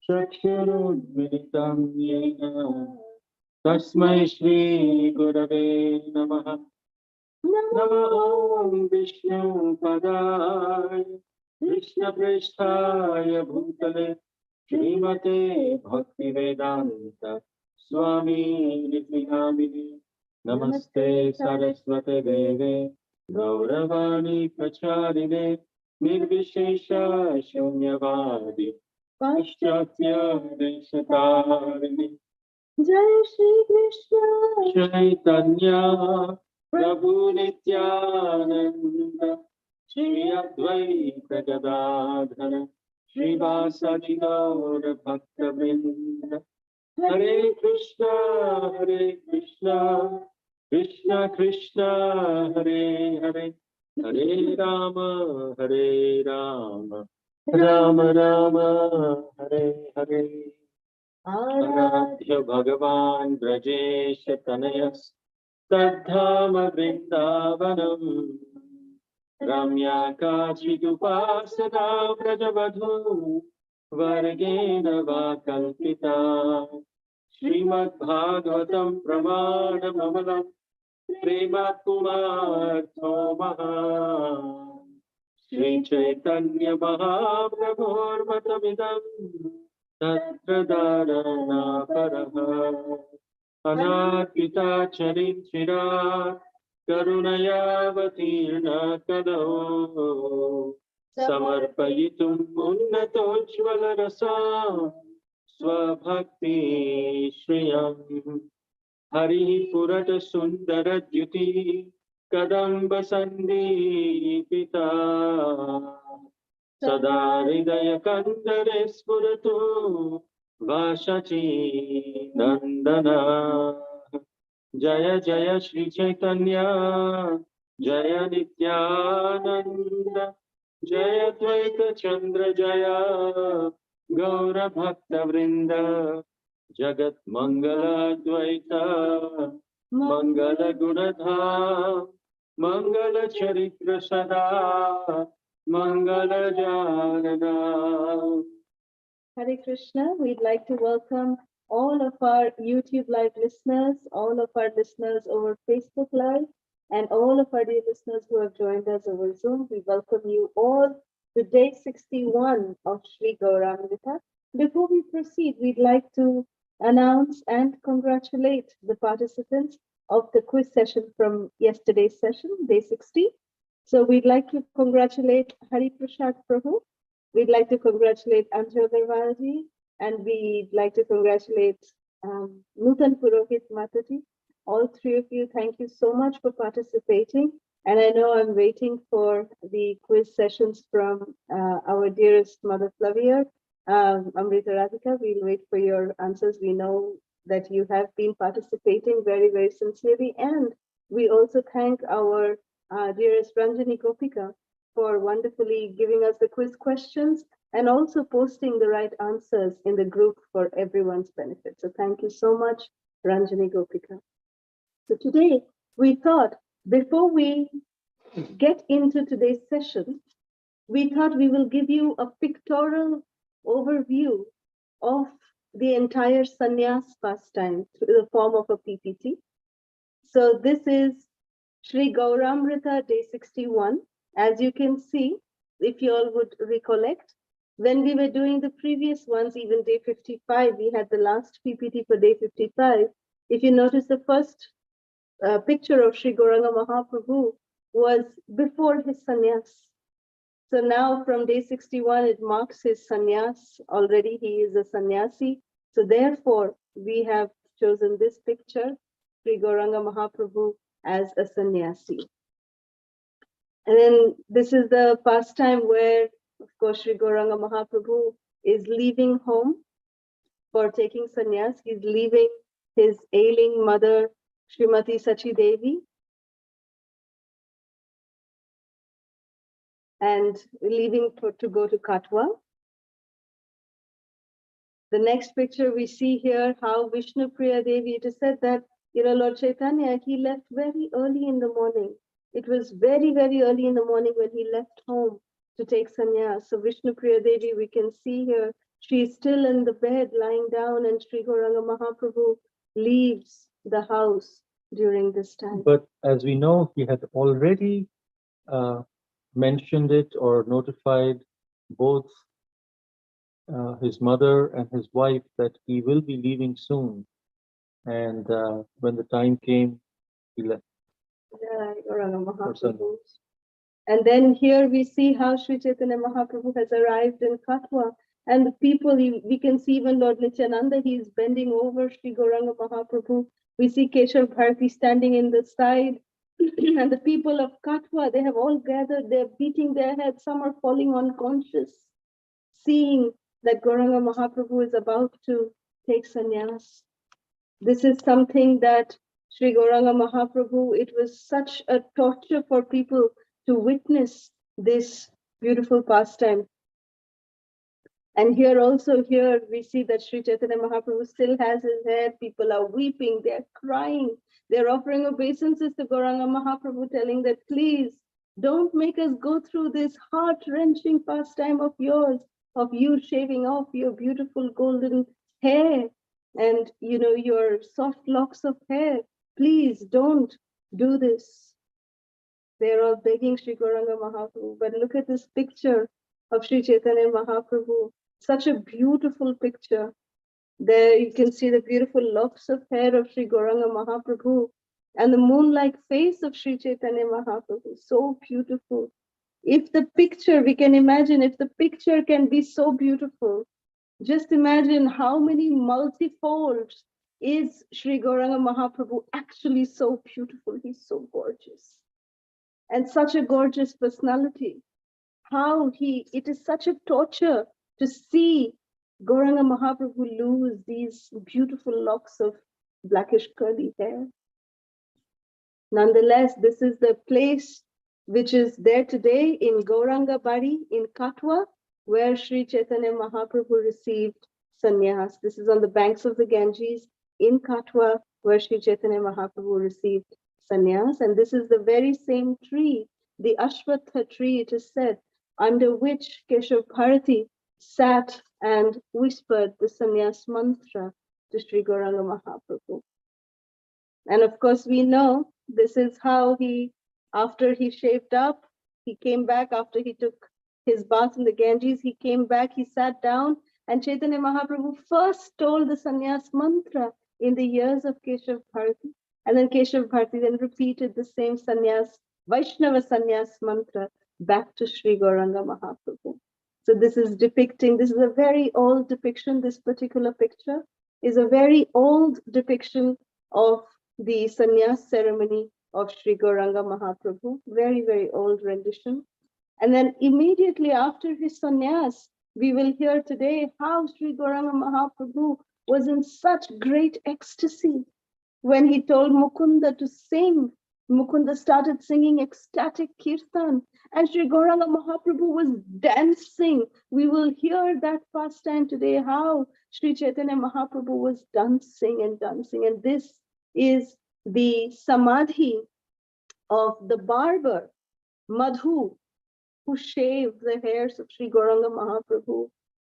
चक्षुरुन्मिलितं येन तस्मै श्रीगुरवे नमः। नमः ॐ विष्णुपदाय कृष्णपृष्ठाय भूतले श्रीमते भक्तिवेदान्त स्वामी नामिने। नमस्ते सरस्वते देवे गौरवाणी प्रचारिणे निर्विशेष शून्यवादी पाश्चात्य देशतारिणे। जय श्री कृष्ण चैतन्य प्रभु नित्यानंद श्री अद्वैत गदाधर श्रीवासदि गौर भक्तवृंद। हरे कृष्णा कृष्णा कृष्णा हरे हरे, हरे राम राम राम हरे हरे। आराध्य भगवान् ब्रजेश तनयस् तद्धाम वृन्दावनम्। रम्या काचिदुपासना व्रजवधू वर्गेण वा कल्पिता। श्रीमद्भागवतं प्रमाणममलम् प्रेमात्मार्थो महान्। श्री चैतन्य महाप्रभोर्मतमिदम् तत्र दारणा परः। अनार्पिता चरिचिरात् करुणयावतीर्ण कलौ समर्पयितुम् उन्नतोज्ज्वलरसा स्वभक्ति श्रियम्। हरिः पुरट सुन्दरद्युति कदम्ब सन्दीपिता सदा हृदय कंदरे स्फुरतु भाषची नंदना। जय जय श्री चैतन्य जय नित्यानंद जय द्वैत चंद्र जय गौर भक्त वृंद। जगत मंगल द्वैत मंगल गुणधाम मंगल चरित्र सदा मंगल जानना। Hare Krishna. We'd like to welcome all of our YouTube live listeners, all of our listeners over Facebook Live, and all of our dear listeners who have joined us over Zoom. We welcome you all to day 61 of Sri Gauramrita. Before we proceed, we'd like to announce and congratulate the participants of the quiz session from yesterday's session, day 60. So we'd like to congratulate Hari Prasad Prabhu. We'd like to congratulate Anju Agarwalji, and we'd like to congratulate Nutan Purohit Mataji. All three of you, thank you so much for participating. And I know I'm waiting for the quiz sessions from our dearest Mother Flavia, Amrita Radhika. We'll wait for your answers. We know that you have been participating very, very sincerely. And we also thank our dearest Ranjani Gopika for wonderfully giving us the quiz questions and also posting the right answers in the group for everyone's benefit. So thank you so much, Ranjani Gopika. So today we thought, before we get into today's session, we thought we will give you a pictorial overview of the entire sannyas pastime through the form of a PPT. So this is Sri Gauramrita day 61. As you can see, if you all would recollect, when we were doing the previous ones, even day 55, we had the last PPT for day 55. If you notice, the first picture of Sri Gauranga Mahaprabhu was before his sannyas. So now from day 61, it marks his sannyas. Already he is a sannyasi. So therefore, we have chosen this picture, Sri Gauranga Mahaprabhu as a sannyasi. And then this is the pastime where, of course, Sri Gauranga Mahaprabhu is leaving home for taking sannyas. He's leaving his ailing mother, Srimati Sachi Devi, and leaving to go to Katwa. The next picture we see here, how Vishnu Priya Devi, it is said that, Lord Chaitanya, he left very early in the morning. It was very, very early in the morning when he left home to take sannyas. So Vishnu Priya Devi, we can see here She is still in the bed lying down, and Sri Gauranga Mahaprabhu leaves the house during this time. But as we know, he had already mentioned it or notified both his mother and his wife that he will be leaving soon. And when the time came, he left. Yeah, Gauranga Mahaprabhu. And then here we see how Sri Chaitanya Mahaprabhu has arrived in Katwa. And the people, we can see even Lord Nityananda, he is bending over Sri Gauranga Mahaprabhu. We see Keshav Bharati standing in the side. And the people of Katwa, they have all gathered, they're beating their heads, some are falling unconscious, seeing that Gauranga Mahaprabhu is about to take sannyas. This is something that Sri Gauranga Mahaprabhu, it was such a torture for people to witness this beautiful pastime. And here we see that Sri Chaitanya Mahaprabhu still has his hair. People are weeping, they're crying, they're offering obeisances to Gauranga Mahaprabhu, telling that please don't make us go through this heart-wrenching pastime of yours, of you shaving off your beautiful golden hair and your soft locks of hair. Please don't do this. They're all begging Sri Gauranga Mahaprabhu. But look at this picture of Sri Chaitanya Mahaprabhu. Such a beautiful picture. There you can see the beautiful locks of hair of Sri Gauranga Mahaprabhu and the moon-like face of Sri Chaitanya Mahaprabhu. So beautiful. If the picture, we can imagine, if the picture can be so beautiful, just imagine how many multifolds is Sri Gauranga Mahaprabhu actually so beautiful. He's so gorgeous. And such a gorgeous personality. It is such a torture to see Gauranga Mahaprabhu lose these beautiful locks of blackish curly hair. Nonetheless, this is the place which is there today in Gauranga Bari in Katwa, where Sri Chaitanya Mahaprabhu received sannyas. This is on the banks of the Ganges in Katwa, where Sri Chaitanya Mahaprabhu received sannyas. And this is the very same tree, the Ashwatha tree, it is said, under which Keshav Bharati sat and whispered the sannyas mantra to Sri Gauranga Mahaprabhu. And of course, we know this is how after he shaved up, he came back after he took his bath in the Ganges, he came back, he sat down, and Chaitanya Mahaprabhu first told the sannyas mantra in the ears of Keshav Bharati. And then Keshav Bharati then repeated the same sannyas, Vaishnava sannyas mantra back to Sri Gauranga Mahaprabhu. So this is a very old depiction. This particular picture is a very old depiction of the sannyas ceremony of Sri Gauranga Mahaprabhu. Very, very old rendition. And then immediately after his sannyas, we will hear today how Sri Gauranga Mahaprabhu was in such great ecstasy when he told Mukunda to sing. Mukunda started singing ecstatic kirtan, and Sri Gauranga Mahaprabhu was dancing. We will hear that pastime today, how Sri Chaitanya Mahaprabhu was dancing and dancing. And this is the samadhi of the barber, Madhu, who shaved the hairs of Sri Gauranga Mahaprabhu.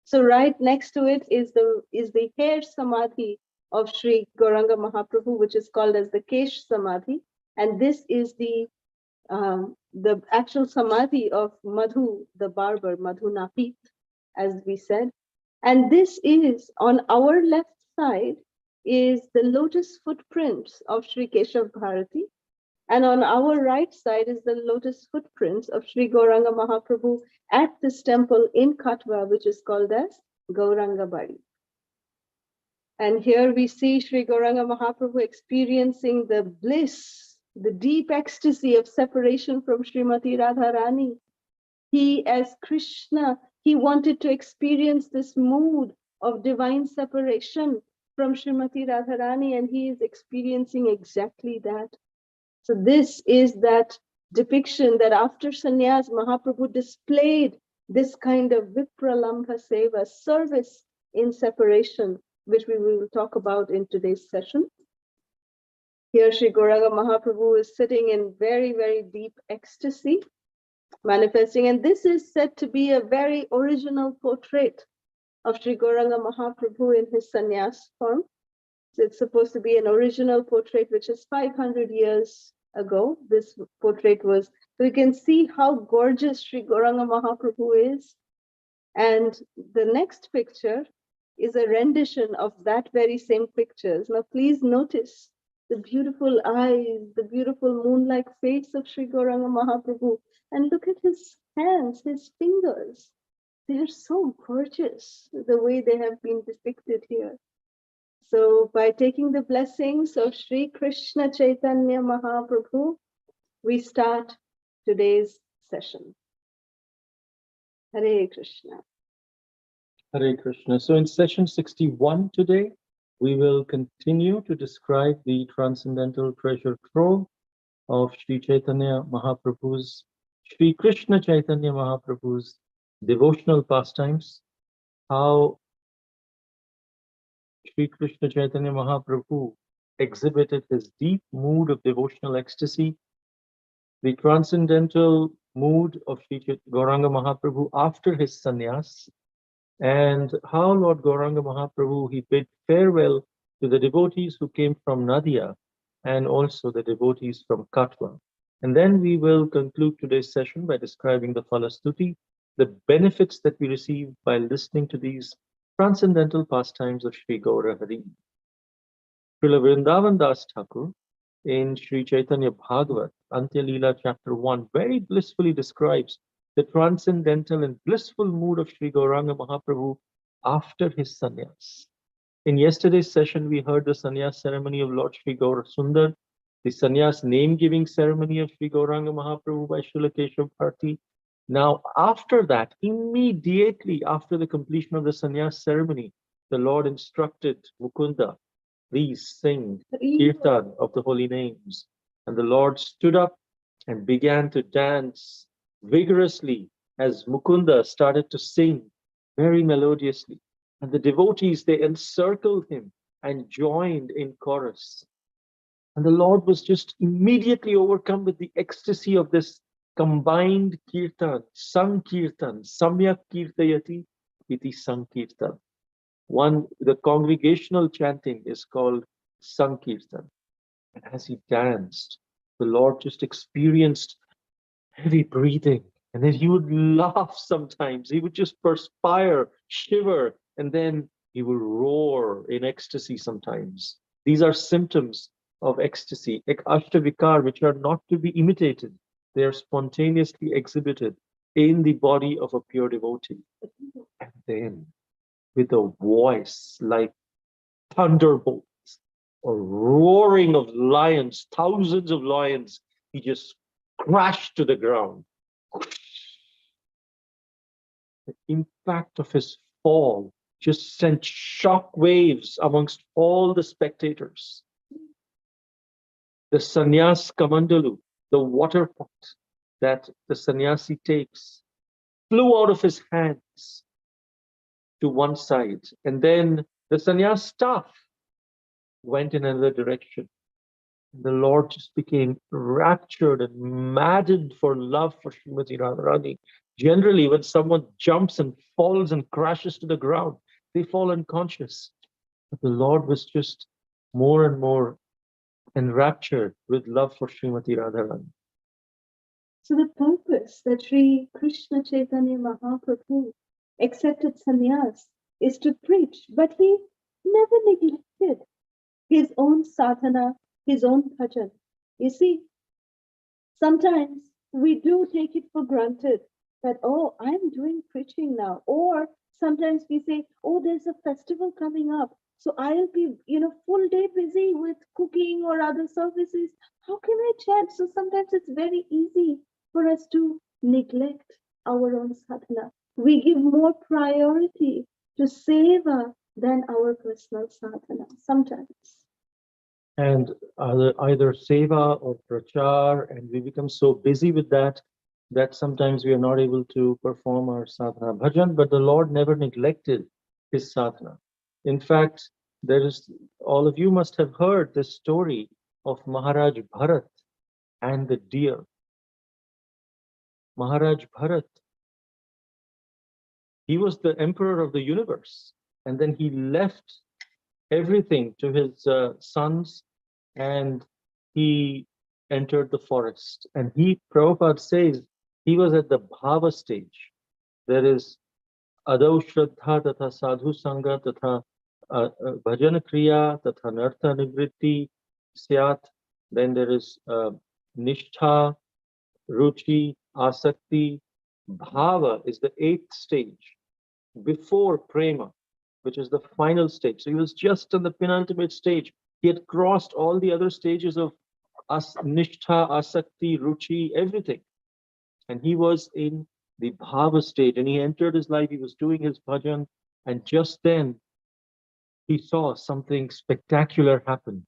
So right next to it is the hair samadhi of Sri Gauranga Mahaprabhu, which is called as the Kesh Samadhi. And this is the actual samadhi of Madhu, the barber, Madhu Napit, as we said. And this is, on our left side, is the lotus footprints of Sri Keshav Bharati. And on our right side is the lotus footprints of Sri Gauranga Mahaprabhu at this temple in Katwa, which is called as Gauranga Bari. And here we see Sri Gauranga Mahaprabhu experiencing the bliss, the deep ecstasy of separation from Srimati Radharani. He, as Krishna, he wanted to experience this mood of divine separation from Srimati Radharani, and he is experiencing exactly that. So this is that depiction that after sannyas, Mahaprabhu displayed this kind of Vipralambha Seva, service in separation, which we will talk about in today's session. Here Sri Gauranga Mahaprabhu is sitting in very, very deep ecstasy, manifesting, and this is said to be a very original portrait of Sri Gauranga Mahaprabhu in his sannyas form. So it's supposed to be an original portrait, which is 500 years ago. This portrait was, so you can see how gorgeous Sri Gauranga Mahaprabhu is. And the next picture is a rendition of that very same pictures. Now, please notice the beautiful eyes, the beautiful moon-like face of Sri Gauranga Mahaprabhu. And look at his hands, his fingers. They are so gorgeous, the way they have been depicted here. So by taking the blessings of Sri Krishna Caitanya Mahaprabhu, we start today's session. Hare Krishna. Hare Krishna. So in session 61 today, we will continue to describe the transcendental treasure trove of Sri Chaitanya Mahaprabhu's, Sri Krishna Caitanya Mahaprabhu's devotional pastimes, how Sri Krishna Caitanya Mahaprabhu exhibited his deep mood of devotional ecstasy, the transcendental mood of Sri Gauranga Mahaprabhu after his sannyas, and how Lord Gauranga Mahaprabhu, he bid farewell to the devotees who came from Nadia and also the devotees from Katwa. And then we will conclude today's session by describing the Phala Stuti, the benefits that we receive by listening to these transcendental pastimes of Sri Gaura Hari. Srila Vrindavan Das Thakur in Sri Chaitanya Bhagavat, Antya Leela chapter 1, very blissfully describes the transcendental and blissful mood of Sri Gauranga Mahaprabhu after his sannyas. In yesterday's session, we heard the sannyas ceremony of Lord Sri Gaura Sundar, the sannyas name-giving ceremony of Sri Gauranga Mahaprabhu by Srila Keshav Bharti. Now, after that, immediately after the completion of the sannyas ceremony, the Lord instructed Mukunda, please sing Kirtan of the holy names. And the Lord stood up and began to dance vigorously as Mukunda started to sing very melodiously. And the devotees, they encircled him and joined in chorus. And the Lord was just immediately overcome with the ecstasy of this combined kirtan, sankirtan, samyak kirtayati iti sankirtan. The congregational chanting is called Sankirtan. And as he danced, the Lord just experienced heavy breathing. And then he would laugh sometimes. He would just perspire, shiver, and then he would roar in ecstasy sometimes. These are symptoms of ecstasy, ashtavikar, which are not to be imitated. They are spontaneously exhibited in the body of a pure devotee. And then, with a voice like thunderbolts or roaring of lions, thousands of lions, he just crashed to the ground. The impact of his fall just sent shock waves amongst all the spectators. The sannyas kamandalu, the water pot that the sannyasi takes, flew out of his hands to one side, and then the sannyas staff went in another direction. The Lord just became raptured and maddened for love for Srimati Radharani. Generally, when someone jumps and falls and crashes to the ground, they fall unconscious. But the Lord was just more and more enraptured with love for Srimati Radharani. So the purpose that Sri Krishna Caitanya Mahaprabhu accepted sannyas is to preach, but he never neglected his own sadhana, his own bhajan. You see, sometimes we do take it for granted that, oh, I'm doing preaching now. Or sometimes we say, oh, there's a festival coming up, so I'll be, full day busy with cooking or other services. How can I chant? So sometimes it's very easy for us to neglect our own sadhana. We give more priority to seva than our personal sadhana sometimes. And either seva or prachar, and we become so busy with that sometimes we are not able to perform our sadhana bhajan, but the Lord never neglected his sadhana. In fact, all of you must have heard the story of Maharaja Bharat and the deer. Maharaja Bharat, He was the emperor of the universe. And then he left everything to his sons, and he entered the forest. And Prabhupada says, he was at the bhava stage. There is adau shraddha tatha sadhu sangha tatha bhajan kriya tatha nartha nivritti syat. Then there is nishtha, ruchi, asakti. Bhava is the 8th stage before prema, which is the final stage. So he was just on the penultimate stage. He had crossed all the other stages of nishtha, asakti, ruchi, everything. And he was in the bhava stage, and he entered his life. He was doing his bhajan, and just then he saw something spectacular happen.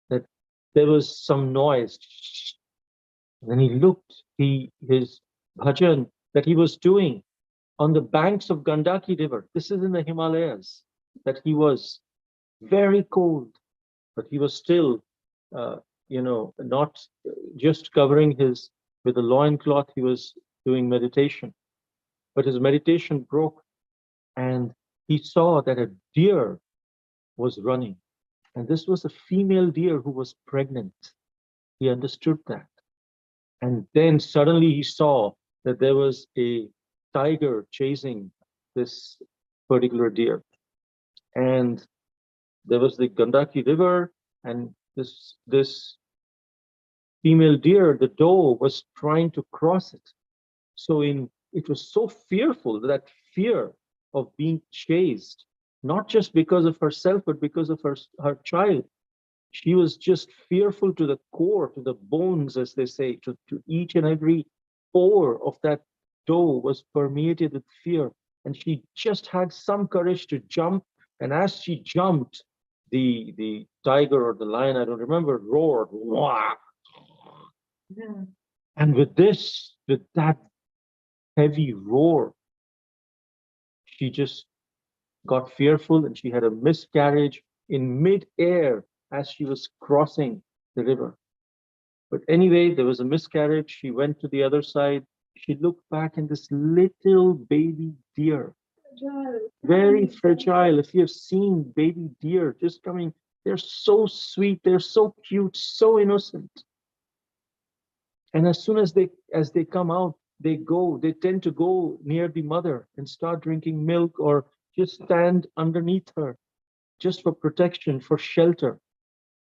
That there was some noise. And then he looked, his bhajan that he was doing on the banks of Gandaki River. This is in the Himalayas, that he was very cold, but he was still, not just covering with a loincloth, he was doing meditation. But his meditation broke, and he saw that a deer was running. And this was a female deer who was pregnant. He understood that. And then suddenly he saw that there was a tiger chasing this particular deer. And there was the Gandaki River, and this female deer, the doe, was trying to cross it. So it was so fearful, that fear of being chased, not just because of herself, but because of her child. She was just fearful to the core, to the bones, as they say, to each and every pore of that doe was permeated with fear. And she just had some courage to jump. And as she jumped, the tiger or the lion, I don't remember, roared. Wah! Yeah. And with that heavy roar, she just got fearful, and she had a miscarriage in mid-air as she was crossing the river. But anyway, there was a miscarriage. She went to the other side. She looked back, and this little baby deer, very fragile. If you have seen baby deer just coming, they're so sweet, they're so cute, so innocent. And as soon as they come out, they tend to go near the mother and start drinking milk, or just stand underneath her, just for protection, for shelter.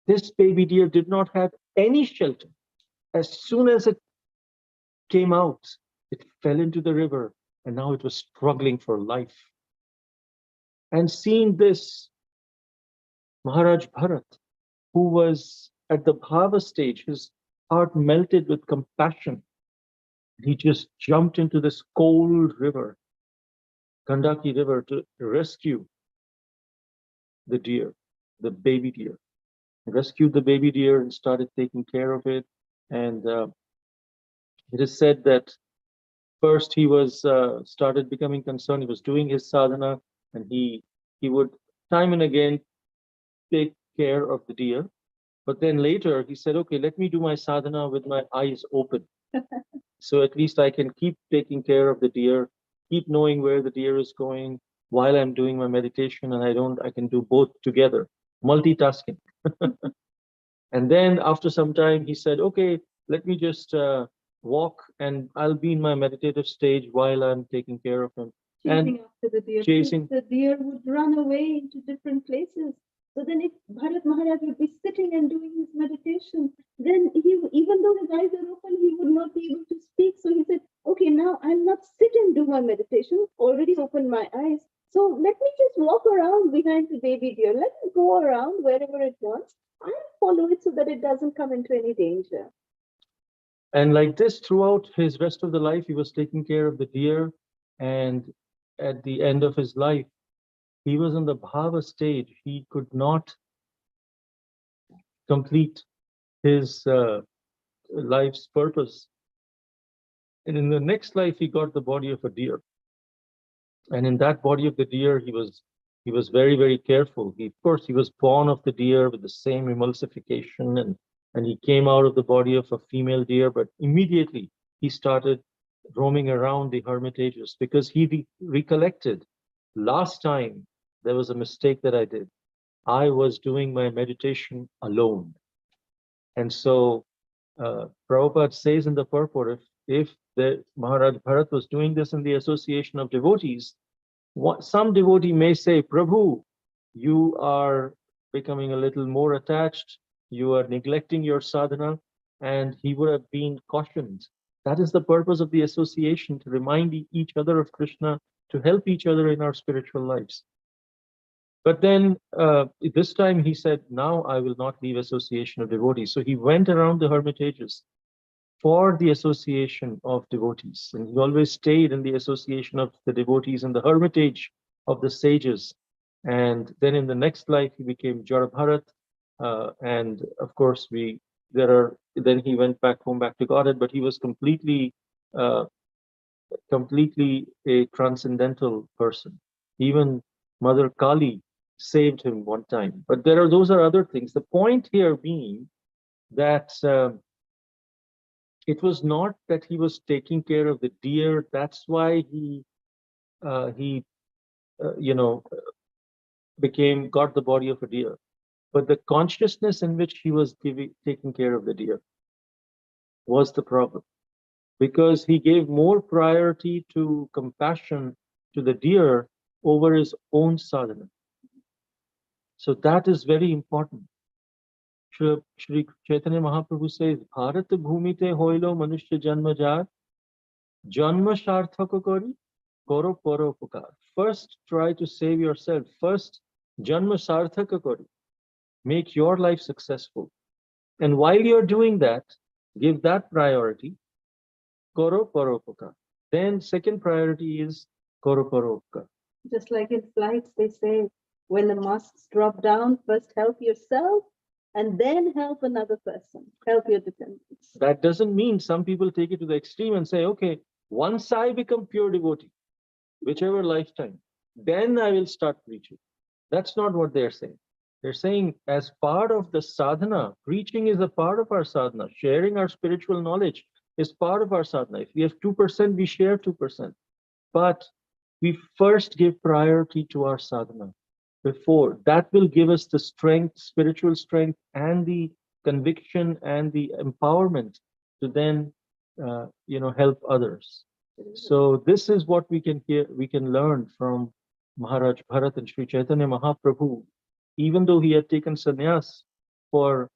This baby deer did not have any shelter. As soon as it came out, it fell into the river, and now it was struggling for life. And seeing this, Maharaja Bharat, who was at the bhava stage, his heart melted with compassion. He just jumped into this cold river, Gandaki River, to rescue the deer, the baby deer. He rescued the baby deer and started taking care of it. And it is said that first he was started becoming concerned. He was doing his sadhana, and he would time and again take care of the deer. But then later he said, okay, let me do my sadhana with my eyes open. So at least I can keep taking care of the deer, keep knowing where the deer is going while I'm doing my meditation, and I can do both together, multitasking. And then after some time, he said, okay, let me just walk, and I'll be in my meditative stage while I'm taking care of him. Chasing after the deer. Chasing. The deer would run away into different places. So then if Bharat Maharaj would be sitting and doing his meditation, then even though his eyes are open, he would not be able to speak. So he said, okay, now I'll not sit and do my meditation, already opened my eyes. So let me just walk around behind the baby deer. Let it go around wherever it wants. I'll follow it so that it doesn't come into any danger. And like this, throughout his rest of the life, he was taking care of the deer. And at the end of his life, he was in the bhava stage. He could not complete his life's purpose. And in the next life, he got the body of a deer. And in that body of the deer, he was very, very careful. Of course, he was born of the deer with the same emulsification, and he came out of the body of a female deer, but immediately he started roaming around the hermitages, because he recollected, last time there was a mistake that I did. I was doing my meditation alone. And so Prabhupada says in the purport, if the Maharaj Bharat was doing this in the association of devotees, some devotee may say, Prabhu, you are becoming a little more attached, you are neglecting your sadhana, and he would have been cautioned. That is the purpose of the association, to remind each other of Krishna, to help each other in our spiritual lives. But then this time he said, now I will not leave association of devotees. So he went around the hermitages for the association of devotees. And he always stayed in the association of the devotees in the hermitage of the sages. And then in the next life, he became Jara Bharat. And of course, then he went back home, back to Godhead, but he was completely a transcendental person. Even Mother Kali saved him one time. But those are other things. The point here being that it was not that he was taking care of the deer. That's why he got the body of a deer. But the consciousness in which he was taking care of the deer was the problem, because he gave more priority to compassion to the deer over his own sadhana. So that is very important. Sri Chaitanya Mahaprabhu says, Bharat bhumite hoilo manushya janma jar, janma sharthaka kari, koro paropakar. First, try to save yourself. First, janma sarthaka kari. Make your life successful. And while you're doing that, give that priority, koro paropakar. Then second priority is koro paropakar. Just like in flights, they say, when the masks drop down, first help yourself and then help another person, help your dependents. That doesn't mean, some people take it to the extreme and say, okay, once I become pure devotee, whichever lifetime, then I will start preaching. That's not what they're saying. They're saying, as part of the sadhana, preaching is a part of our sadhana. Sharing our spiritual knowledge is part of our sadhana. If we have 2%, we share 2%. But we first give priority to our sadhana. Before that will give us the strength, spiritual strength, and the conviction and the empowerment to then help others. So this is what we can learn from Maharaj Bharat and Sri Chaitanya Mahaprabhu. Even though he had taken sannyas for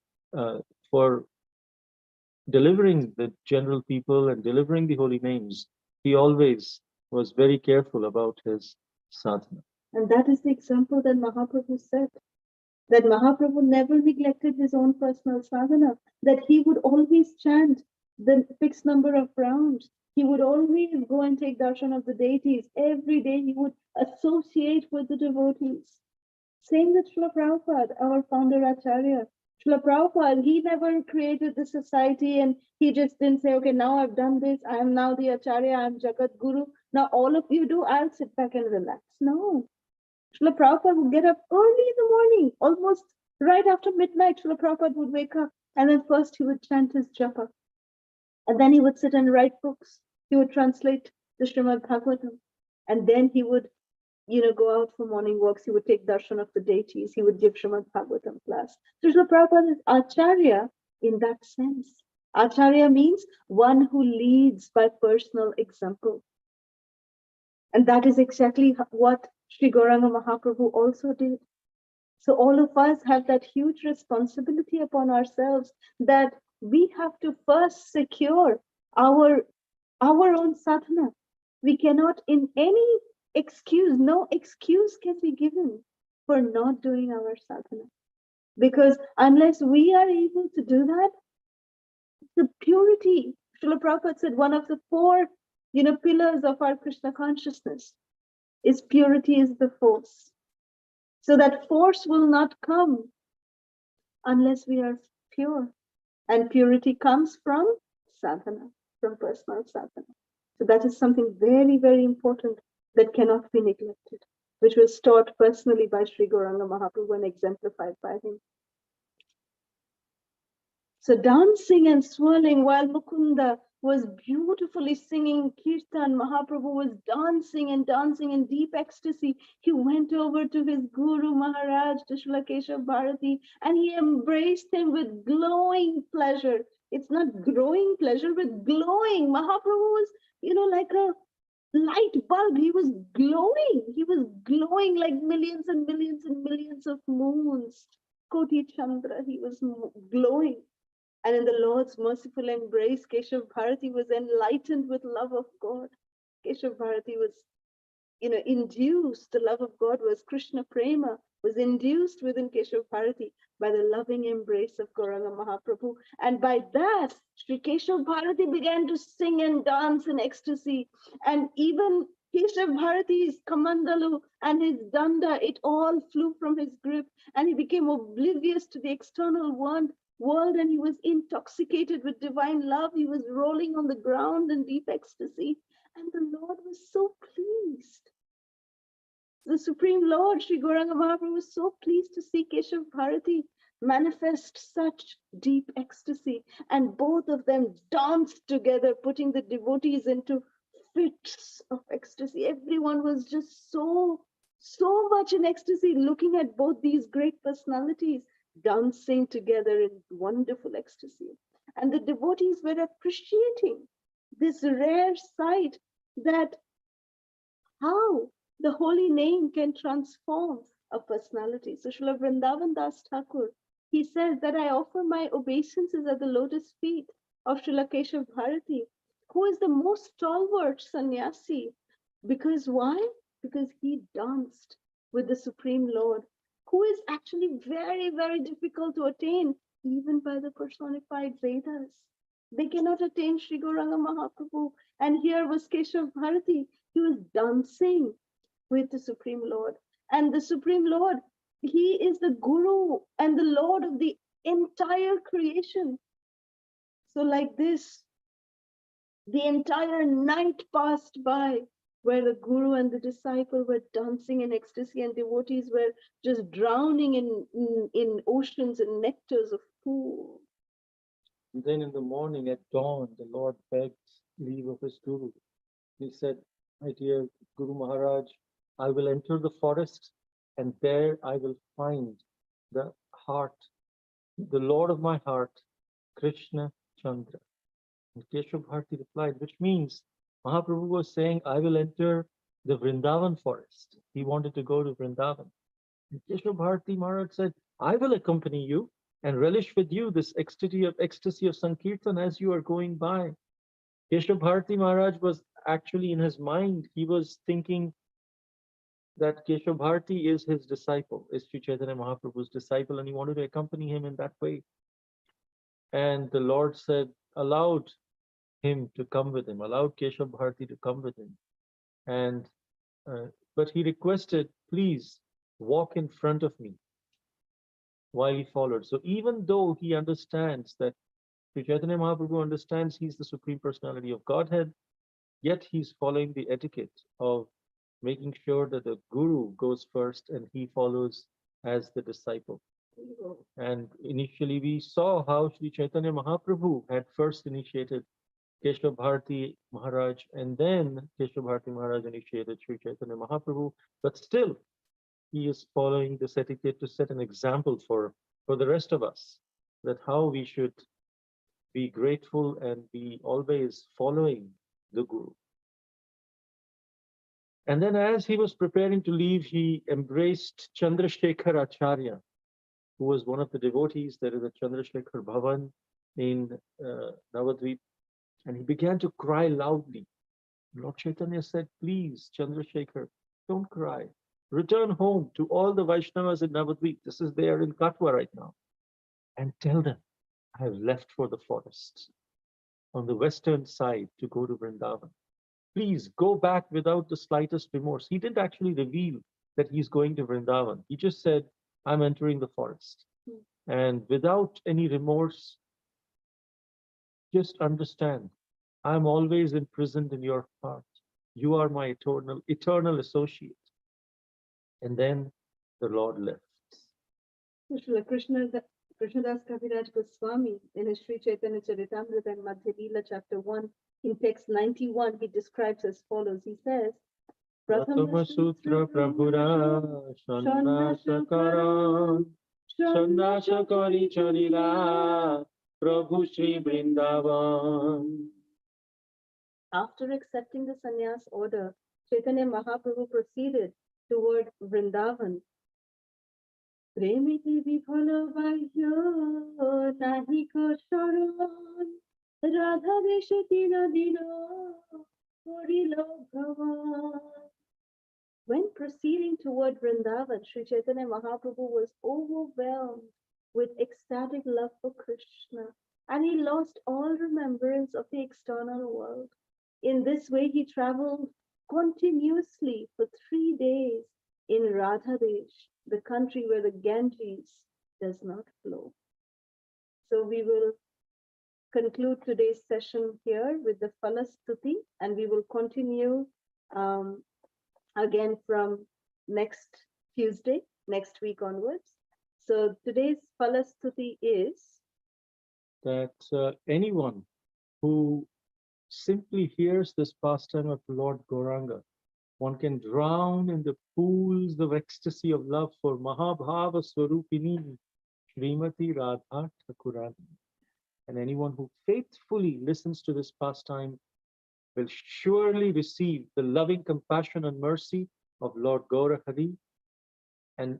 delivering the general people and delivering the holy names, he always was very careful about his sadhana. And that is the example that Mahaprabhu set, that Mahaprabhu never neglected his own personal sadhana, that he would always chant the fixed number of rounds. He would always go and take darshan of the deities. Every day he would associate with the devotees. Same with Srila Prabhupada, our founder Acharya. Srila Prabhupada, he never created the society and he just didn't say, okay, now I've done this, I am now the Acharya, I'm Jagat Guru. Now all of you do, I'll sit back and relax. No. Srila Prabhupada would get up early in the morning, almost right after midnight. Srila Prabhupada would wake up and then first he would chant his japa. And then he would sit and write books. He would translate the Srimad Bhagavatam. And then he would, go out for morning walks. He would take darshan of the deities. He would give Srimad Bhagavatam class. So Srila Prabhupada is Acharya in that sense. Acharya means one who leads by personal example. And that is exactly what Sri Gauranga Mahaprabhu also did. So all of us have that huge responsibility upon ourselves that we have to first secure our own sadhana. We cannot no excuse can be given for not doing our sadhana. Because unless we are able to do that, the purity, Srila Prabhupada said, one of the four pillars of our Krishna consciousness is purity is the force. So that force will not come unless we are pure. And purity comes from sadhana, from personal sadhana. So that is something very, very important that cannot be neglected, which was taught personally by Sri Gauranga Mahaprabhu and exemplified by him. So dancing and swirling while Mukunda was beautifully singing Kirtan. Mahaprabhu was dancing and dancing in deep ecstasy. He went over to his Guru Maharaj, to Srila Keshav Bharati, and he embraced him with glowing pleasure. It's not growing pleasure, but glowing. Mahaprabhu was, like a light bulb. He was glowing. He was glowing like millions and millions and millions of moons. Koti Chandra, he was glowing. And in the Lord's merciful embrace, Keshav Bharati was enlightened with love of God. Keshav Bharati was, induced. The love of God was Krishna Prema, was induced within Keshav Bharati by the loving embrace of Gauranga Mahaprabhu. And by that, Sri Keshav Bharati began to sing and dance in ecstasy. And even Keshav Bharati's Kamandalu and his Danda, it all flew from his grip, and he became oblivious to the external world, and he was intoxicated with divine love. He was rolling on the ground in deep ecstasy, and the Lord was so pleased. The Supreme Lord, Sri Gauranga Mahaprabhu, was so pleased to see Keshav Bharati manifest such deep ecstasy, and both of them danced together, putting the devotees into fits of ecstasy. Everyone was just so much in ecstasy, looking at both these great personalities dancing together in wonderful ecstasy. And the devotees were appreciating this rare sight, that how the holy name can transform a personality. So Srila Vrindavan Das Thakur, he says that I offer my obeisances at the lotus feet of Srila Keshav Bharati, who is the most stalwart sannyasi. Because why? Because he danced with the Supreme Lord, who is actually very, very difficult to attain, even by the personified Vedas. They cannot attain Sri Gauranga Mahaprabhu. And here was Keshav Bharati. He was dancing with the Supreme Lord. And the Supreme Lord, he is the Guru and the Lord of the entire creation. So like this, the entire night passed by, where the Guru and the disciple were dancing in ecstasy, and devotees were just drowning in oceans and nectars of food. And then in the morning at dawn, the Lord begged leave of his Guru. He said, my dear Guru Maharaj, I will enter the forest, and there I will find the heart, the Lord of my heart, Krishna Chandra. And Keshav Bharati replied, which means Mahaprabhu was saying, I will enter the Vrindavan forest. He wanted to go to Vrindavan. And Keshav Bharati Maharaj said, I will accompany you and relish with you this ecstasy of Sankirtan as you are going by. Keshav Bharati Maharaj was actually in his mind, he was thinking that Keshav Bharati is his disciple, is Sri Chaitanya Mahaprabhu's disciple, and he wanted to accompany him in that way. And the Lord said, allowed him to come with him, allowed Keshav Bharati to come with him. And but he requested, please walk in front of me while he followed. So even though he understands that Sri Chaitanya Mahaprabhu understands he's the Supreme Personality of Godhead, yet he's following the etiquette of making sure that the Guru goes first and he follows as the disciple. And initially we saw how Sri Chaitanya Mahaprabhu had first initiated Keshav Bharati Maharaj, and then Keshav Bharati Maharaj initiated Sri Chaitanya Mahaprabhu, but still he is following this etiquette to set an example for the rest of us, that how we should be grateful and be always following the Guru. And then as he was preparing to leave, he embraced Chandrasekhar Acharya, who was one of the devotees. There is a Chandrasekhar Bhavan in Navadvip, and he began to cry loudly. Lord Chaitanya said, please, Chandrasekhar, don't cry. Return home to all the Vaishnavas in Navadvip. This is there in Katwa right now. And tell them, I have left for the forest on the western side to go to Vrindavan. Please go back without the slightest remorse. He didn't actually reveal that he's going to Vrindavan. He just said, I'm entering the forest. And without any remorse, just understand, I'm always imprisoned in your heart. You are my eternal associate. And then the Lord left. Srila Krishna Krishnadas Kaviraj Goswami, in his Sri Chaitanya Charitamrita and Madhya Leela, chapter 1, in text 91, he describes as follows. He says, Pratama Sutra Prabhura Sannasa Karan Sannasa Kari Chalila Prabhu Sri Vrindavan. After accepting the sannyas order, Chaitanya Mahaprabhu proceeded toward Vrindavan. Premiti vibhalo vahyo nahi ko sharon Radha deshe dino dino korilo bhavan. When proceeding toward Vrindavan, Sri Chaitanya Mahaprabhu was overwhelmed with ecstatic love for Krishna, and he lost all remembrance of the external world. In this way, he traveled continuously for 3 days in Radhadesh, the country where the Ganges does not flow. So we will conclude today's session here with the Phala Stuti, and we will continue again from next Tuesday, next week onwards. So today's Phala Stuti is that anyone who simply hears this pastime of Lord Gauranga, one can drown in the pools of ecstasy of love for Mahabhava Swarupini, Srimati Radha Thakurani. And anyone who faithfully listens to this pastime will surely receive the loving compassion and mercy of Lord Gaurahari. And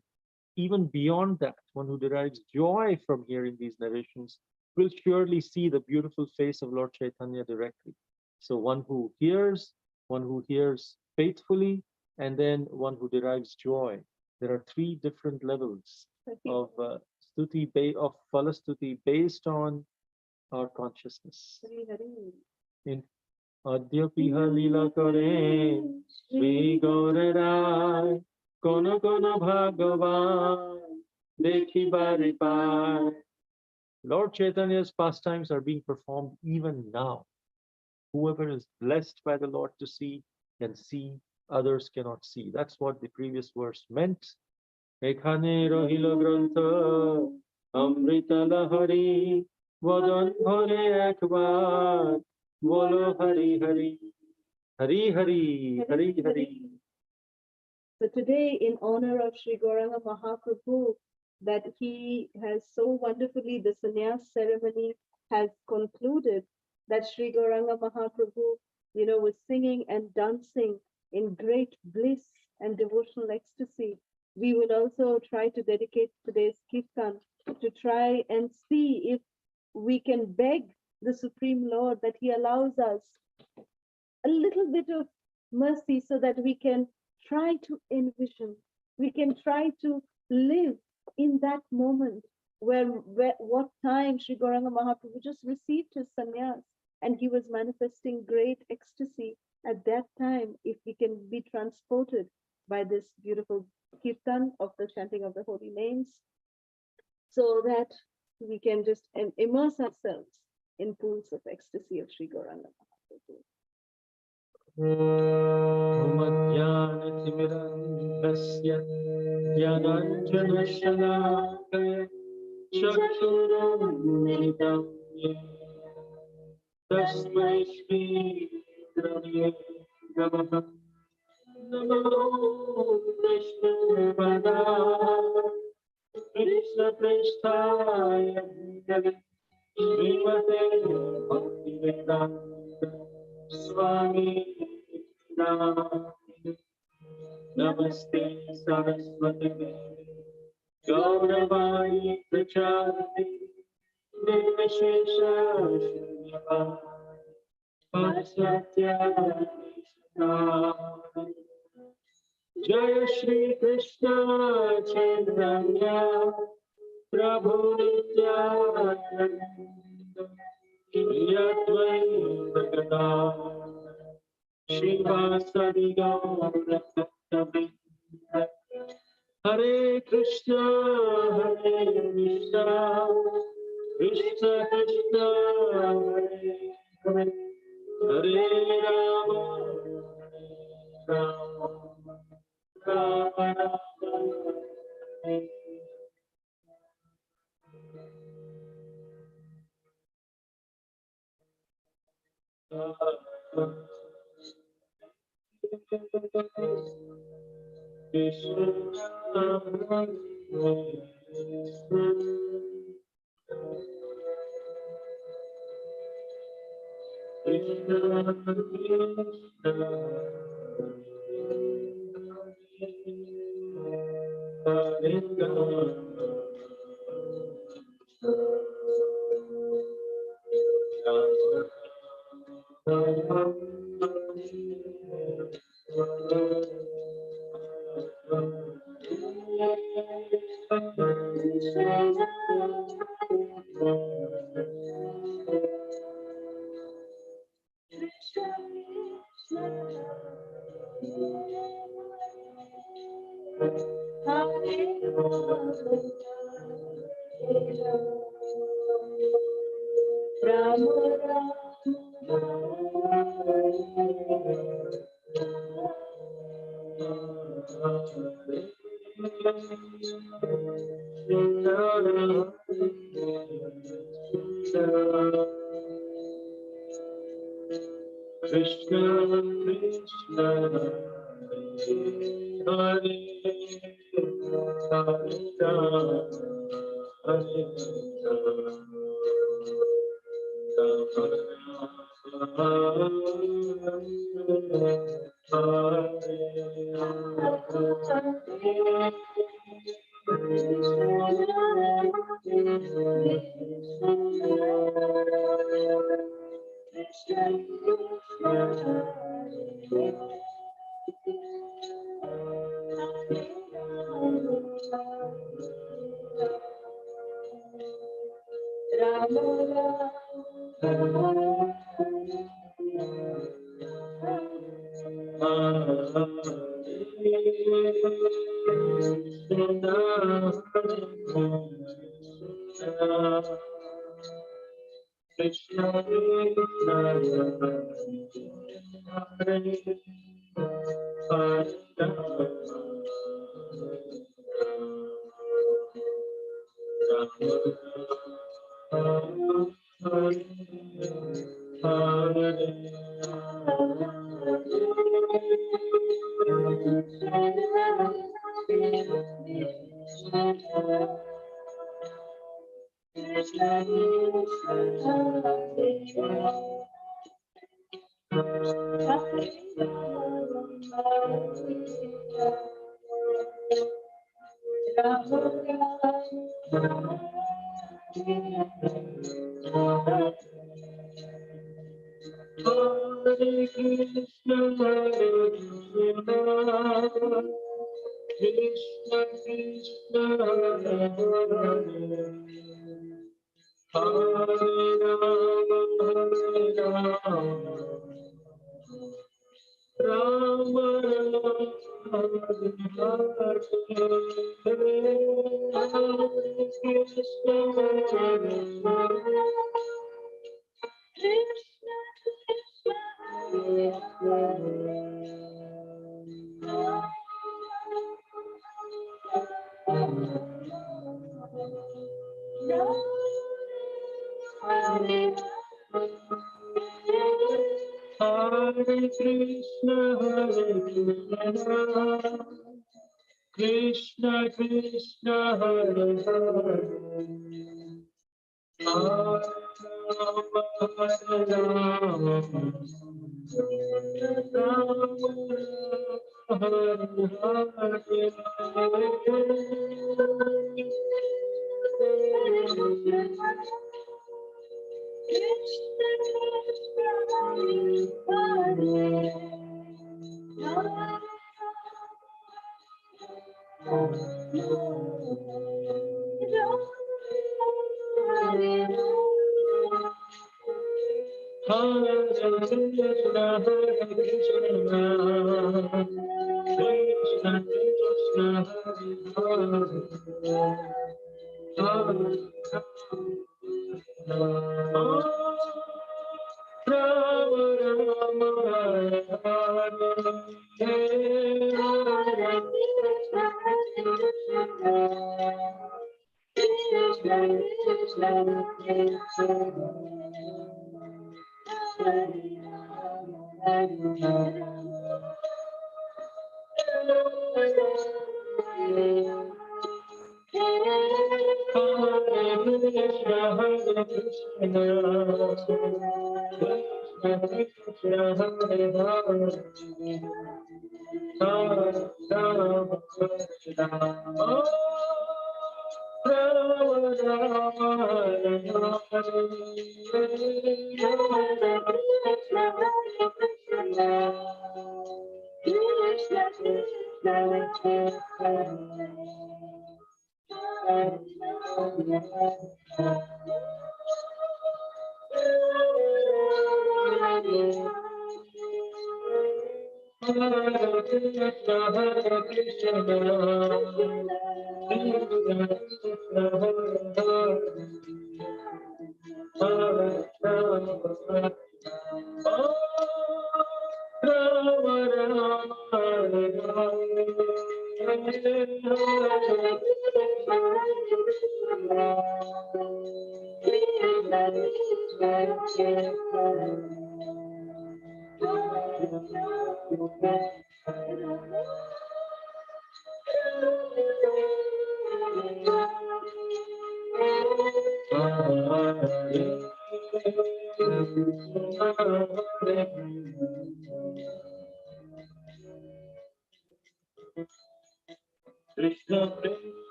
even beyond that, one who derives joy from hearing these narrations will surely see the beautiful face of Lord Chaitanya directly. So one who hears faithfully, and then one who derives joy. There are 3 different levels of Phala Stuti based on our consciousness. In Adyapi Halila Kare Sri Gaurai Kono Kono Bhagavan Dekhi Bari Pai. Lord Chaitanya's pastimes are being performed even now. Whoever is blessed by the Lord to see can see, others cannot see. That's what the previous verse meant. Ekhane rohilo grantha amrita lahari vadan bhore ekbar bolo hari hari hari hari hari hari. So today, in honor of Sri Gauranga Mahaprabhu, that he has so wonderfully, the sannyas ceremony has concluded, that Sri Gauranga Mahaprabhu, was singing and dancing in great bliss and devotional ecstasy. We will also try to dedicate today's kirtan to try and see if we can beg the Supreme Lord that he allows us a little bit of mercy so that we can try to envision, we can try to live in that moment where what time Sri Gauranga Mahaprabhu just received his sannyas and he was manifesting great ecstasy at that time. If we can be transported by this beautiful kirtan of the chanting of the holy names, so that we can just immerse ourselves in pools of ecstasy of Sri Gauranga Mahaprabhu. Omajnanatimirandasya Jnananjanashalakaya Chakshuramilitam Tasmai Shri Gurave Namaha Namo Vishnu Padaya Krishna Prishthaya Bhutale Srimate Bhaktivedanta Swami Namaste Saraswati Gauravani Pracharati Nirvishesha Shunyavadi Paschatya Vishnu Jaya Shri Krishna Chaitanya Prabhu Nityananda Yadvaita Gadadhara Srivasadi Gauravrinda Hare Krishna Krishna Krishna Hare Hare Hare Rama Rama Rama Rama Hare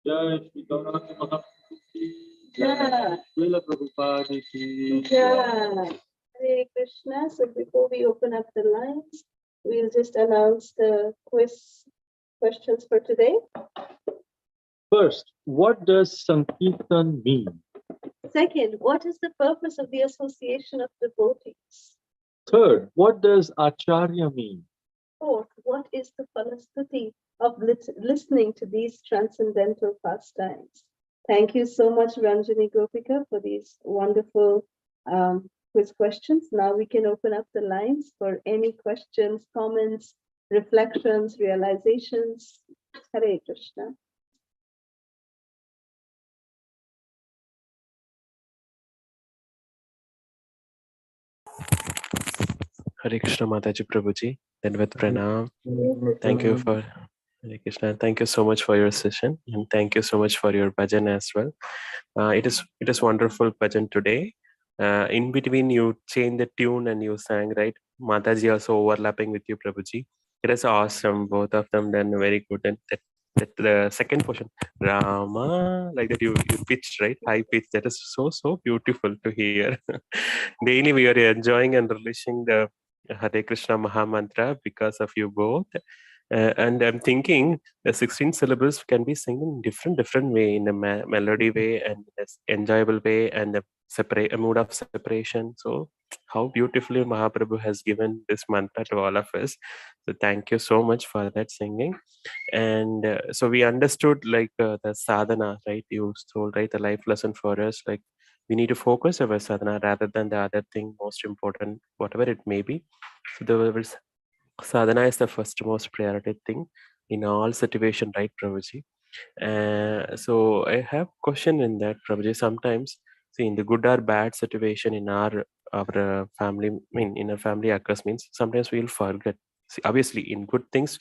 Jai Shri Gauranga Mahaprabhu. Yeah. Srila Prabhupada ki. Yeah. Hare Krishna. So before we open up the lines, we'll just announce the questions for today. First, what does Sankirtan mean? Second, what is the purpose of the association of devotees? Third, what does Acharya mean? Fourth, what is the Phala Stuti of listening to these transcendental pastimes? Thank you so much, Ranjani Gopika, for these wonderful quiz questions. Now we can open up the lines for any questions, comments, reflections, realizations. Hare Krishna. Hare Krishna Mataji Prabhuji, Dandavat Pranam. Thank you for Hare Krishna. Thank you so much for your session, and thank you so much for your bhajan as well. It is wonderful bhajan today. In between, you changed the tune and you sang, right? Mataji also overlapping with you, Prabhuji. It is awesome. Both of them done very good. And that the second portion, Rama, like that you pitched, right? High pitch. That is so beautiful to hear. Daily we are enjoying and relishing the Hare Krishna Mahamantra because of you both. And I'm thinking the 16 syllables can be sung in different way, in a melody way and enjoyable way, and a mood of separation. So how beautifully Mahaprabhu has given this mantra to all of us. So thank you so much for that singing. And so we understood like the sadhana, right? You told, right, the life lesson for us, like we need to focus our sadhana rather than the other thing most important, whatever it may be. So the sadhana is the first most priority thing. in all situation, right, Prabhuji? So I have question in that, Prabhuji. Sometimes, see, in the good or bad situation in our family, I mean, in our family occurs means sometimes we'll forget. See, obviously, in good things,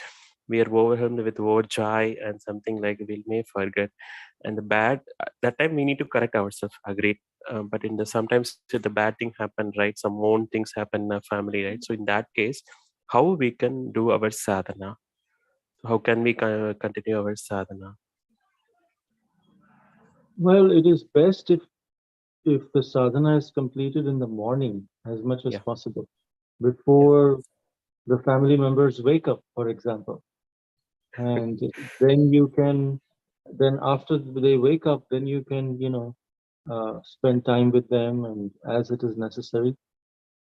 we are overwhelmed with overjoy and something like we may forget. And the bad, that time we need to correct ourselves. Agreed. But in the sometimes the bad thing happen, right? Some own things happen in our family, right? So in that case, how we can do our sadhana? How can we continue our sadhana? Well, it is best if the sadhana is completed in the morning as much as Yeah. possible, Yeah. before the family members wake up, for example. And then you can, then after they wake up, then you can, spend time with them and as it is necessary.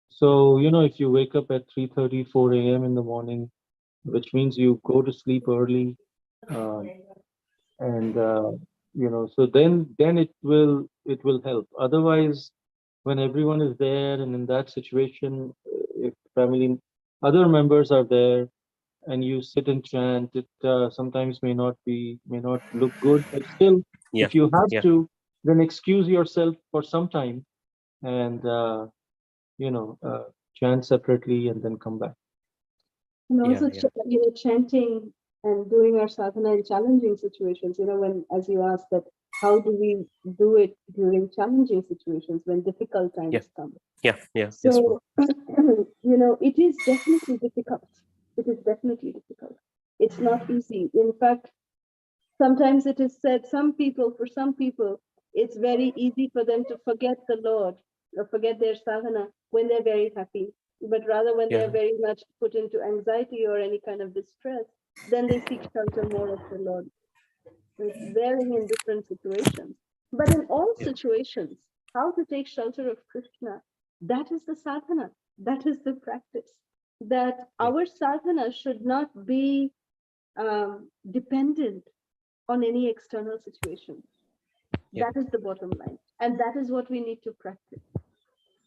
So, if you wake up at 3:30, 4 a.m. in the morning, which means you go to sleep early, um, and so then it will help. Otherwise, when everyone is there and in that situation, if family other members are there and you sit and chant, it sometimes may not look good, but still, Yeah. if you have Yeah. to, then excuse yourself for some time and chant separately and then come back. And Yeah. also, Yeah. chanting and doing our sadhana in challenging situations, when, as you asked, that how do we do it during challenging situations when difficult Yeah. times come? Yeah. Yeah. Yes, So, it is definitely difficult. It is definitely difficult. It's not easy. In fact, sometimes it is said for some people, it's very easy for them to forget the Lord or forget their sadhana when they're very happy. But rather when Yeah. they're very much put into anxiety or any kind of distress, then they seek shelter more of the Lord. It's varying in different situations. But in all Yeah. situations, how to take shelter of Krishna, that is the sadhana, that is the practice. That Yeah. our sadhana should not be dependent on any external situation. Yeah. That is the bottom line. And that is what we need to practice.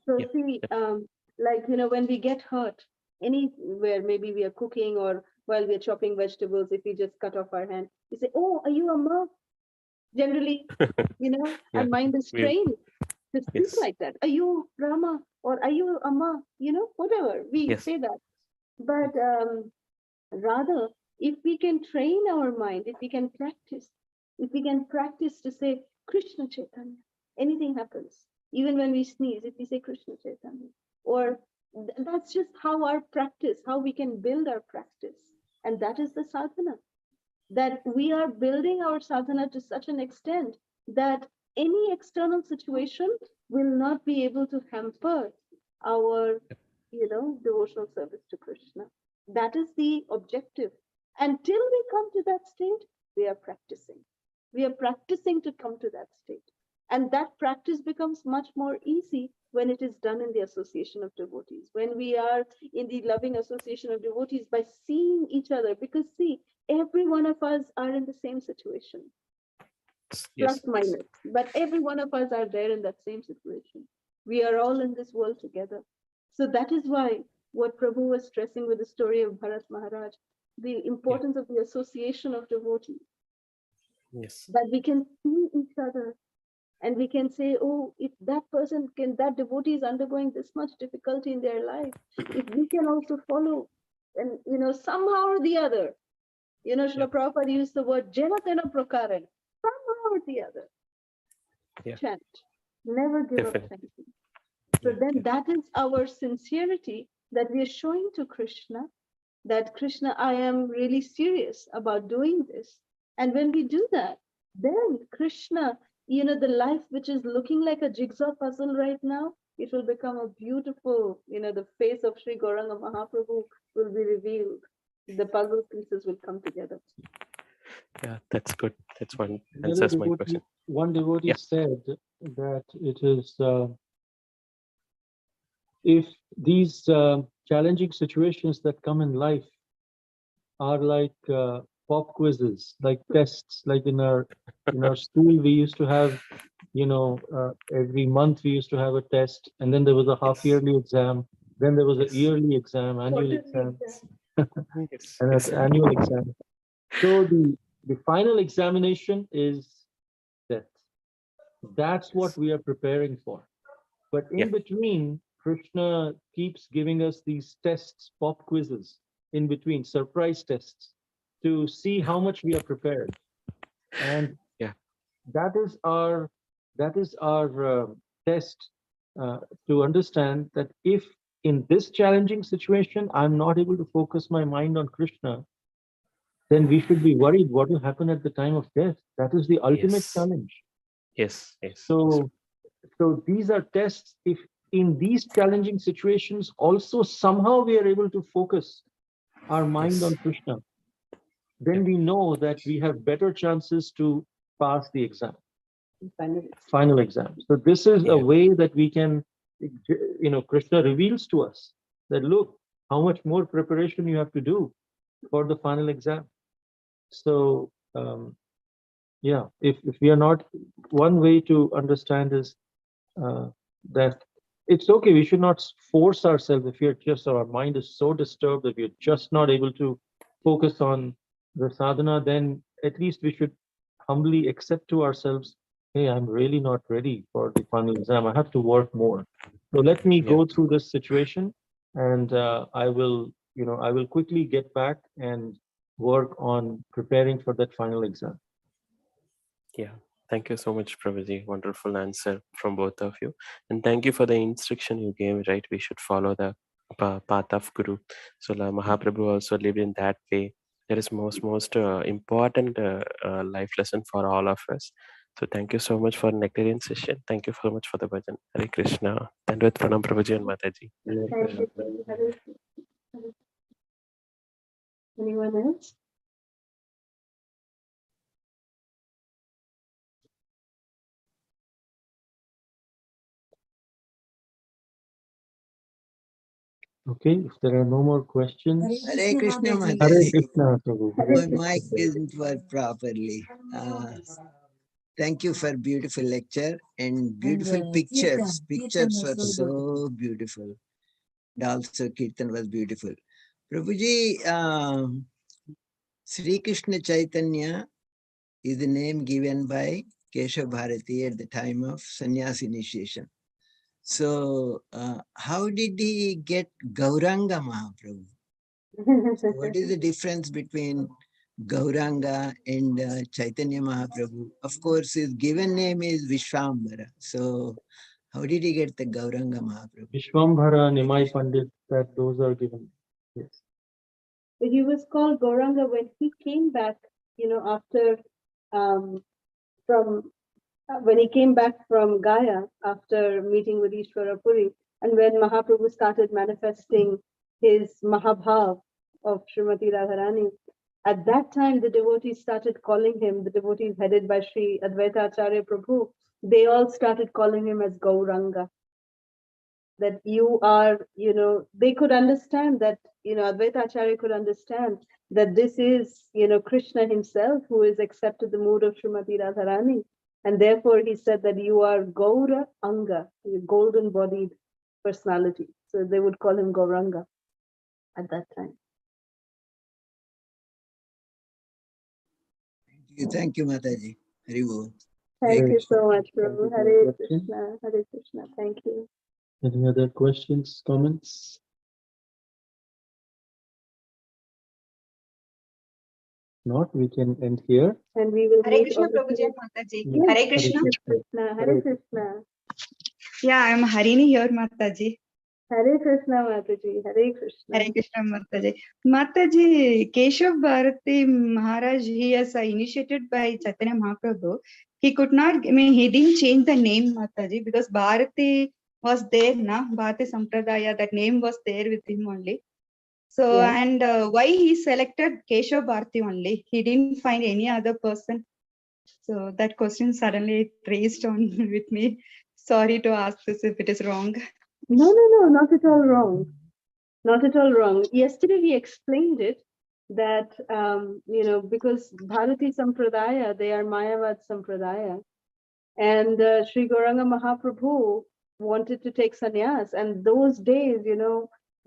So Yeah. see, when we get hurt, anywhere, maybe we are cooking or while we're chopping vegetables, if we just cut off our hand, we say, oh, are you Amma? Generally, our Yeah. mind is We, trained to speak yes. like that. Are you Rama? Or are you Amma? Whatever, we Yes. say that. But rather, if we can train our mind, if we can practice to say Krishna Chaitanya, anything happens. Even when we sneeze, if we say Krishna Chaitanya, or that's just how we can build our practice. And that is the sadhana, that we are building our sadhana to such an extent that any external situation will not be able to hamper our, devotional service to Krishna. That is the objective. Until we come to that state, we are practicing. We are practicing to come to that state. And that practice becomes much more easy when it is done in the association of devotees, when we are in the loving association of devotees by seeing each other. Because see, every one of us are in the same situation, plus Yes. minus, but every one of us are there in that same situation. We are all in this world together. So that is why what Prabhu was stressing with the story of Bharat Maharaj, the importance of the association of devotees, Yes. that we can see each other and we can say, oh, if that devotee is undergoing this much difficulty in their life, if we can also follow, and somehow or the other, Srila Prabhupada used the word jena tena prakaran, somehow or the other, Yeah. chant, never give up Definitely. chanting. So then that is our sincerity that we are showing to Krishna, that Krishna, I am really serious about doing this. And when we do that, then Krishna, the life which is looking like a jigsaw puzzle right now, it will become a beautiful, the face of Sri Gauranga Mahaprabhu will be revealed. The puzzle pieces will come together. Yeah, that's good. That's one Another answers my devotee, question. one devotee Yeah. said that it is if these challenging situations that come in life are like pop quizzes, like tests, like in our school we used to have, every month we used to have a test, and then there was a half yearly exam, then there was a Yes. yearly exam, annual Quarterly exam, exam. Yes. and Yes. an annual exam. So the final examination is death. That's what we are preparing for. But in Yeah. between, Krishna keeps giving us these tests, pop quizzes, in between, surprise tests, to see how much we are prepared. And Yeah. that is our test to understand that if in this challenging situation I'm not able to focus my mind on Krishna, then we should be worried what will happen at the time of death. That is the ultimate Yes. challenge. Yes. Yes. So these are tests. If in these challenging situations also somehow we are able to focus our mind Yes. on Krishna, then Yeah. we know that we have better chances to pass the exam, Finally. final exam. So this is a Yeah. way that we can, Krishna reveals to us that look, how much more preparation you have to do for the final exam. So yeah, if we are not, one way to understand is that it's okay. We should not force ourselves if you're just our mind is so disturbed that we're just not able to focus on the sadhana, then at least we should humbly accept to ourselves, hey, I'm really not ready for the final exam. I have to work more. So let me Yeah. go through this situation and I will quickly get back and work on preparing for that final exam. Yeah. Thank you so much, Prabhuji. Wonderful answer from both of you. And thank you for the instruction you gave, right? We should follow the path of Guru. So Mahaprabhu also lived in that way. That is most important life lesson for all of us. So thank you so much for nectarian session. Thank you so much for the bhajan. Hare Krishna. And with Pranam Prabhuji and Mataji. Thank you. Hare Krishna. Anyone else? Okay, if there are no more questions. Hare Krishna Hare Mataji. Krishna, Prabhu. My mic didn't work properly. Thank you for beautiful lecture and beautiful pictures. Pictures were so beautiful. And also Kirtan was beautiful. Prabhuji, Sri Krishna Chaitanya is the name given by Keshav Bharati at the time of sannyas initiation. So how did he get Gauranga Mahaprabhu? So what is the difference between Gauranga and Chaitanya Mahaprabhu? Of course, his given name is Vishwambara. So how did he get the Gauranga Mahaprabhu? Vishwambhara, Nimai Pandit, that those are given. Yes. He was called Gauranga when he came back, after from when he came back from Gaya after meeting with Ishvara Puri, and when Mahaprabhu started manifesting his Mahabhav of Srimati Radharani, at that time the devotees started calling him, the devotees headed by Sri Advaita Acharya Prabhu, they all started calling him as Gauranga. That you are, they could understand that, Advaita Acharya could understand that this is, Krishna himself who has accepted the mood of Srimati Radharani. And therefore he said that you are Gaura Anga, golden bodied personality. So they would call him Gauranga at that time. Thank you, Mataji. Hari Bol. Thank you so much, Thank Prabhu. you for Hare the question. Krishna, Hare Krishna. Thank you. Any other questions, comments? Not, we can end here. And we will Hare meet Krishna all of Prabhuji you. and Mataji. Yes, Hare Krishna. Krishna, Hare Krishna. Yeah, I am Harini here, Mataji. Hare Krishna, Mataji. Hare Krishna. Hare Krishna, Mataji. Mataji, Keshav Bharati Maharaj, he is initiated by Chaitanya Mahaprabhu. He could not, he didn't change the name, Mataji, because Bharati was there, na? Bharati Sampradaya, that name was there with him only. So, Yeah. and why he selected Keshav Bharati only? He didn't find any other person. So that question suddenly raised on with me. Sorry to ask this if it is wrong. No, not at all wrong. Not at all wrong. Yesterday we explained it that, because Bharati Sampradaya, they are Mayavad Sampradaya. And Sri Gauranga Mahaprabhu wanted to take sannyas. And those days,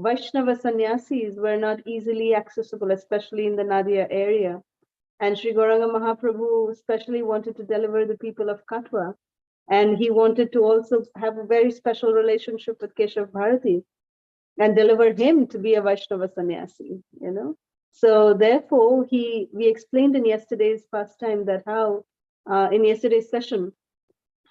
Vaishnava sannyasis were not easily accessible, especially in the Nadia area. And Sri Gauranga Mahaprabhu especially wanted to deliver the people of Katwa. And he wanted to also have a very special relationship with Keshav Bharati and deliver him to be a Vaishnava sannyasi, you know. So therefore, we explained in yesterday's pastime that how, in yesterday's session,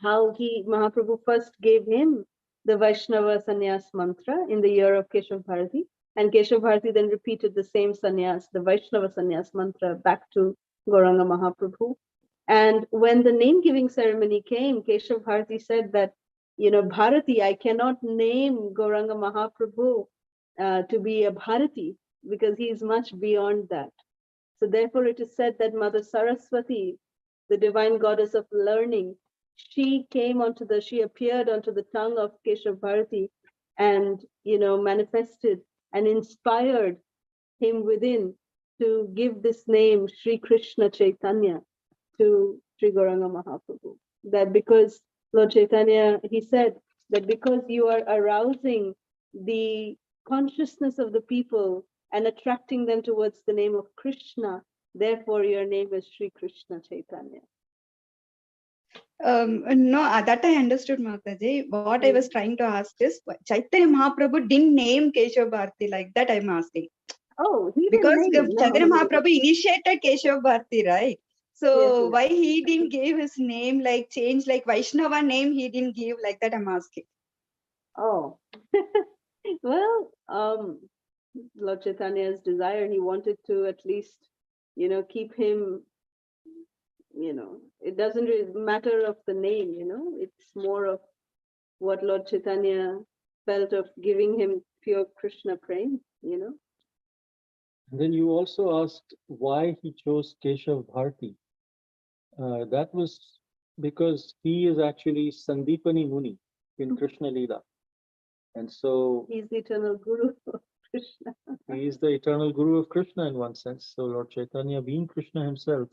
how Mahaprabhu first gave him the Vaishnava sannyas mantra in the year of Keshav Bharati. And Keshav Bharati then repeated the same sannyas, the Vaishnava sannyas mantra, back to Gauranga Mahaprabhu. And when the name-giving ceremony came, Keshav Bharati said that, you know, Bharati, I cannot name Gauranga Mahaprabhu to be a Bharati because he is much beyond that. So therefore it is said that Mother Saraswati, the divine goddess of learning, she appeared onto the tongue of Keshav Bharati and, you know, manifested and inspired him within to give this name, Sri Krishna Caitanya, to Sri Gauranga Mahaprabhu. That because Lord Chaitanya, he said that because you are arousing the consciousness of the people and attracting them towards the name of Krishna, therefore your name is Sri Krishna Chaitanya. No, that I understood, Mataji. What I was trying to ask is, Chaitanya Mahaprabhu didn't name Keshav Bharati like that. I'm asking. Oh, he Because didn't name. Chaitanya No. Mahaprabhu initiated Keshav Bharati, right? So Yes. why he didn't give his name, like change, like Vaishnava name, he didn't give like that? I'm asking. Oh, well, Lord Chaitanya's desire, he wanted to at least, you know, keep him, you know, it doesn't really matter of the name, you know, it's more of what Lord Chaitanya felt of giving him pure Krishna prem, you know. And then you also asked why he chose Keshav Bharati. That was because he is actually Sandipani Muni in Krishna Leela. And so he's the eternal guru of Krishna. He is the eternal guru of Krishna in one sense. So Lord Chaitanya, being Krishna himself,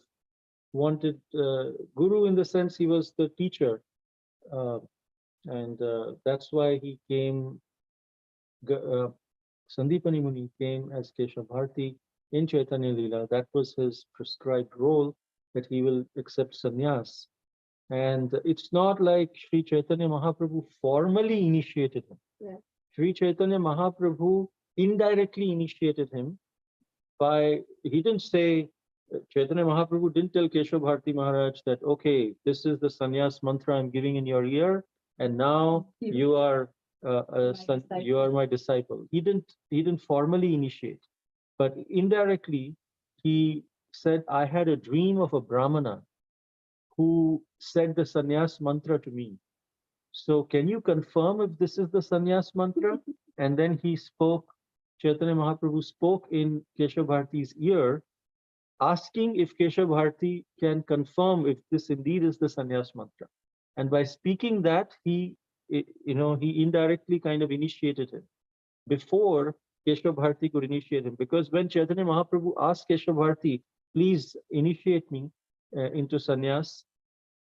wanted guru in the sense he was the teacher. And that's why he came, Sandipani Muni came as Keshav Bharati in Chaitanya Leela. That was his prescribed role, that he will accept sannyas. And it's not like Sri Chaitanya Mahaprabhu formally initiated him. Yeah. Sri Chaitanya Mahaprabhu indirectly initiated him by, he didn't say, Chaitanya Mahaprabhu didn't tell Keshav Bharati Maharaj that, okay, this is the sannyas mantra I'm giving in your ear, and now you are you are my disciple. He didn't formally initiate, but indirectly he said, I had a dream of a Brahmana who said the sannyas mantra to me. So can you confirm if this is the sannyas mantra? And then he spoke, Chaitanya Mahaprabhu spoke in Keshav Bharati's ear, asking if Keshav Bharati can confirm if this indeed is the sannyas mantra. And by speaking that, he indirectly kind of initiated him before Keshav Bharati could initiate him. Because when Chaitanya Mahaprabhu asked Keshav Bharati, please initiate me into sannyas,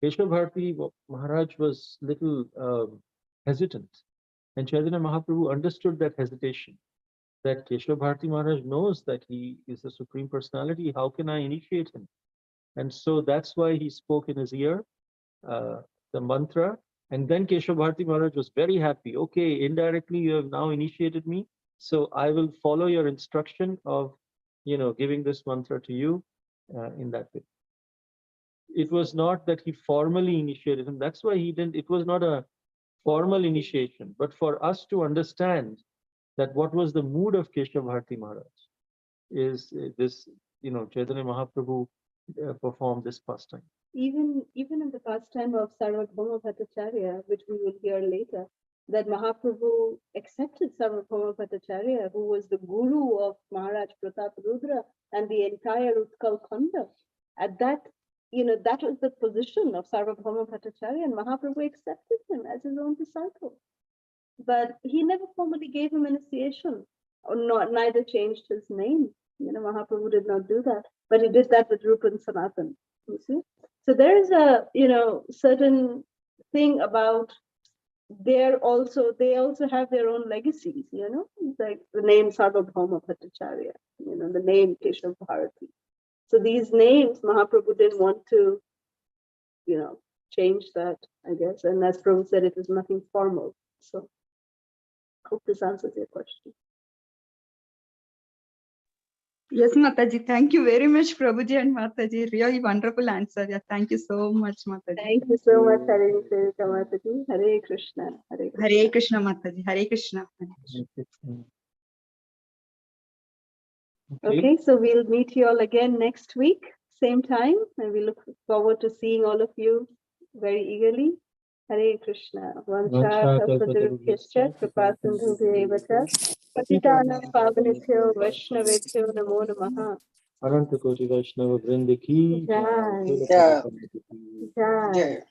Keshav Bharati Maharaj was little hesitant. And Chaitanya Mahaprabhu understood that hesitation, that Keshav Bharati Maharaj knows that he is the Supreme Personality. How can I initiate him? And so that's why he spoke in his ear, the mantra. And then Keshav Bharati Maharaj was very happy. Okay, indirectly you have now initiated me. So I will follow your instruction of, giving this mantra to you in that way. It was not that he formally initiated him. That's why it was not a formal initiation, but for us to understand that what was the mood of Keshav Bharati Maharaj is this, Chaitanya Mahaprabhu performed this pastime. Even in the pastime of Sarvabhauma Bhattacharya, which we will hear later, that Mahaprabhu accepted Sarvabhauma Bhattacharya, who was the guru of Maharaj Pratap Rudra and the entire Utkal Khanda. At that, that was the position of Sarvabhauma Bhattacharya, and Mahaprabhu accepted him as his own disciple. But he never formally gave him initiation, or neither changed his name. Mahaprabhu did not do that, but he did that with Rupa and Sanatan. You see, so there is a certain thing about they also have their own legacies. Like the name Sarvabhauma Bhattacharya, the name Keshav Bharati. So these names, Mahaprabhu didn't want to, change that, I guess. And as Prabhu said, it is nothing formal. So hope this answers your question. Yes, Mataji. Thank you very much, Prabhuji and Mataji. Really wonderful answer. Yeah, thank you so much, Mataji. Thank you so much, Hare Krishna Mataji. Hare Krishna. Hare Krishna. Hare Krishna, Mataji. Hare Krishna. Okay, so we'll meet you all again next week, same time, and we look forward to seeing all of you very eagerly. Hare Krishna. Vancha kalpatarubhyascha kripasindhubhyeva patitanam pavanebhyo vaishnavebhyo namo namaha. Ananta Koti Vaishnava Vrinda ki Jai. Jai. Jai.